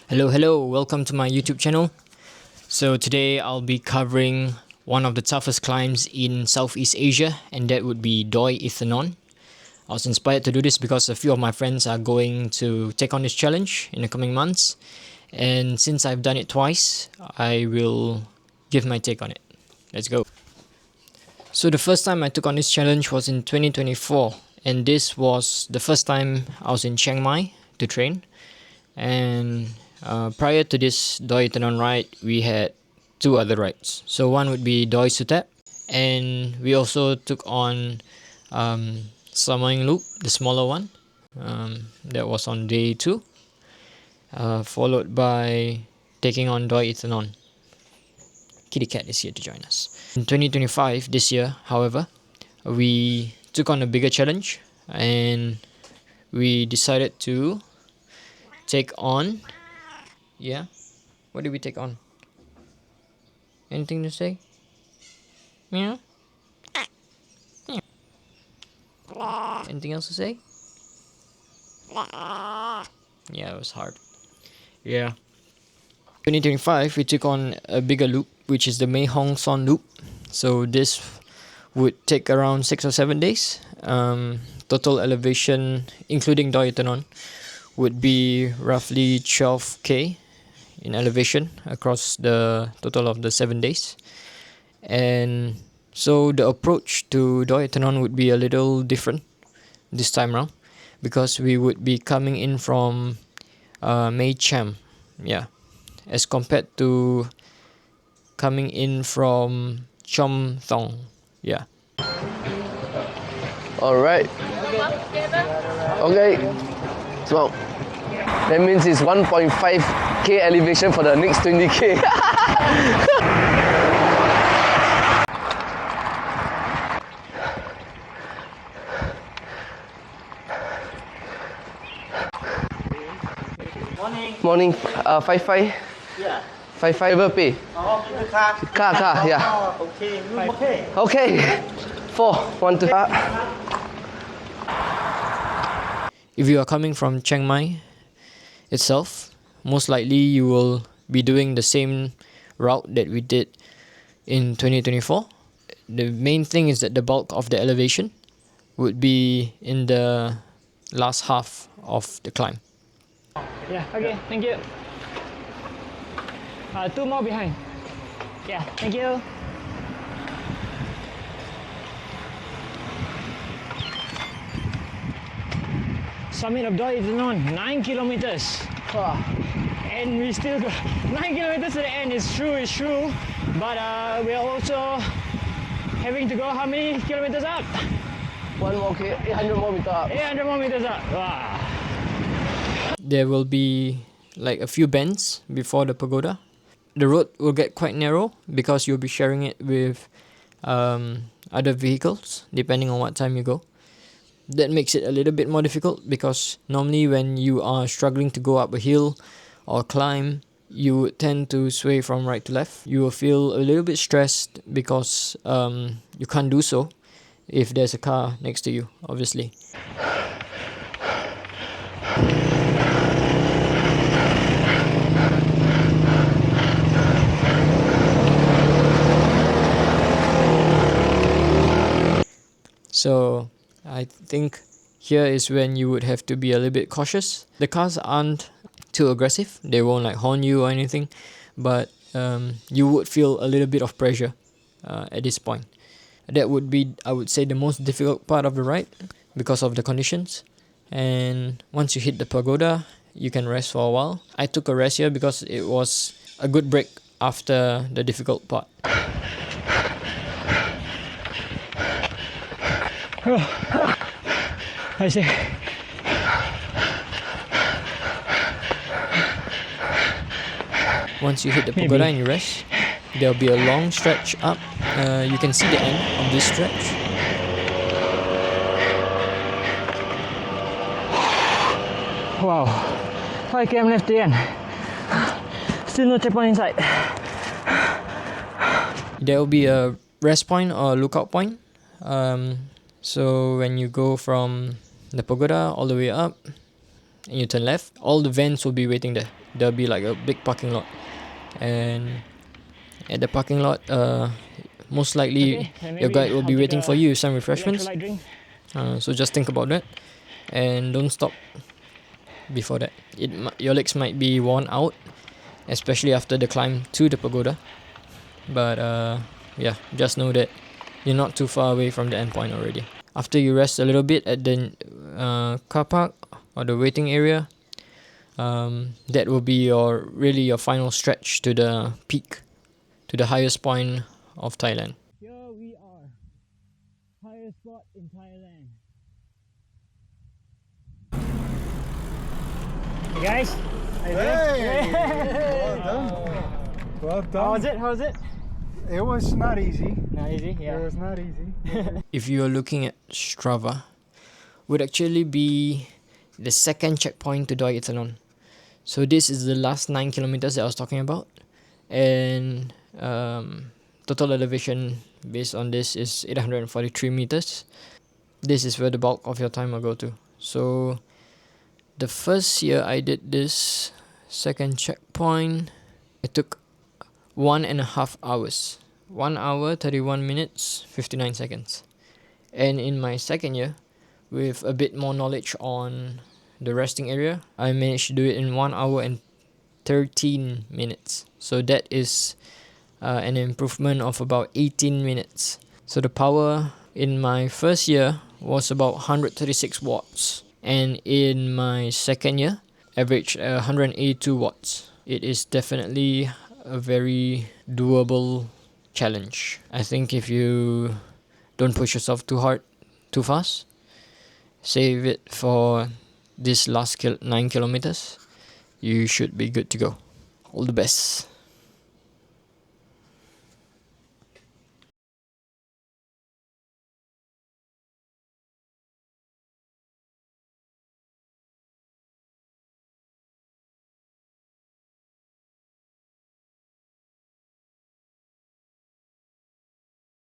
Hello, welcome to my YouTube channel. So today I'll be covering one of the toughest climbs in Southeast Asia, and that would be Doi Ithanon. I was inspired to do this because a few of my friends are going to take on this challenge in the coming months, and since I've done it twice, I will give my take on it. Let's go. So the first time I took on this challenge was in 2024, and this was the first time I was in Chiang Mai to train. And prior to this Doi Ithanon ride, we had two other rides. So one would be Doi Suthep, and we also took on Samoing Loop, the smaller one. That was on day 2, followed by taking on Doi Ithanon. Kitty Cat is here to join us. In 2025, this year, however, we took on a bigger challenge, and we decided to take on, what did we take on? Anything to say? Yeah. Anything else to say? Yeah, it was hard. Yeah. 2025, we took on a bigger loop, which is the Mae Hong Son loop. So this would take around 6 or 7 days. Total elevation, including Doi Ithanon, would be roughly 12k in elevation across the total of the 7 days. And so the approach to Doi Ithanon would be a little different this time around, because we would be coming in from Mae Cham, as compared to coming in from Chom Thong. Alright. Okay. So that means it's 1.5k elevation for the next 20k. Morning. 5-5. Yeah. 5-5 ever pay. Oh, car. Car, yeah. Oh, okay. Okay. 4, 1, 2. If you are coming from Chiang Mai itself, most likely you will be doing the same route that we did in 2024. The main thing is that the bulk of the elevation would be in the last half of the climb. Yeah, okay, thank you. 2 more behind. Yeah, thank you. Summit of Doi Ithanon, 9 kilometers. And we still go 9 kilometers to the end. It's true. But we are also having to go how many kilometers up? 1 more K, 800 more meter up. 800 more meters up. Wow. There will be like a few bends before the pagoda. The road will get quite narrow because you'll be sharing it with other vehicles depending on what time you go. That makes it a little bit more difficult, because normally when you are struggling to go up a hill or climb, you would tend to sway from right to left. You will feel a little bit stressed because you can't do so if there's a car next to you, obviously. So I think here is when you would have to be a little bit cautious. The cars aren't too aggressive. They won't like horn you or anything, but you would feel a little bit of pressure at this point. That would be, I would say, the most difficult part of the ride because of the conditions. And once you hit the pagoda, you can rest for a while. I took a rest here because it was a good break after the difficult part. I see. Once you hit the pagoda and you rest, there'll be a long stretch up. You can see the end of this stretch. Wow. 5 km left to the end. Still no checkpoint inside. There will be a rest point or lookout point. So when you go from the pagoda all the way up, and you turn left, all the vans will be waiting there. There'll be like a big parking lot, and at the parking lot, most likely Okay, then your maybe guide will I'll be take waiting a for you with some refreshments. electrolyte drink. So just think about that, and don't stop before that. Your legs might be worn out, especially after the climb to the pagoda. But yeah, just know that you're not too far away from the endpoint already. After you rest a little bit at the car park or the waiting area, that will be your final stretch to the peak, to the highest point of Thailand. Here we are, highest spot in Thailand. Hey guys, how you doing? Well done. Well done. How was it? How was it? It was not easy. Not easy, yeah. It was not easy. If you are looking at Strava, would actually be the second checkpoint to Doi Ithanon. So this is the last 9 kilometers that I was talking about, and total elevation based on this is 843 meters. This is where the bulk of your time will go to. So the first year I did this second checkpoint, it took 1.5 hours. 1 hour, 31 minutes, 59 seconds. And in my second year, with a bit more knowledge on the resting area, I managed to do it in 1 hour and 13 minutes. So that is an improvement of about 18 minutes. So the power in my first year was about 136 watts. And in my second year, averaged 182 watts. It is definitely a very doable challenge. I think if you don't push yourself too hard, too fast, save it for this last 9 kilometers, you should be good to go. All the best.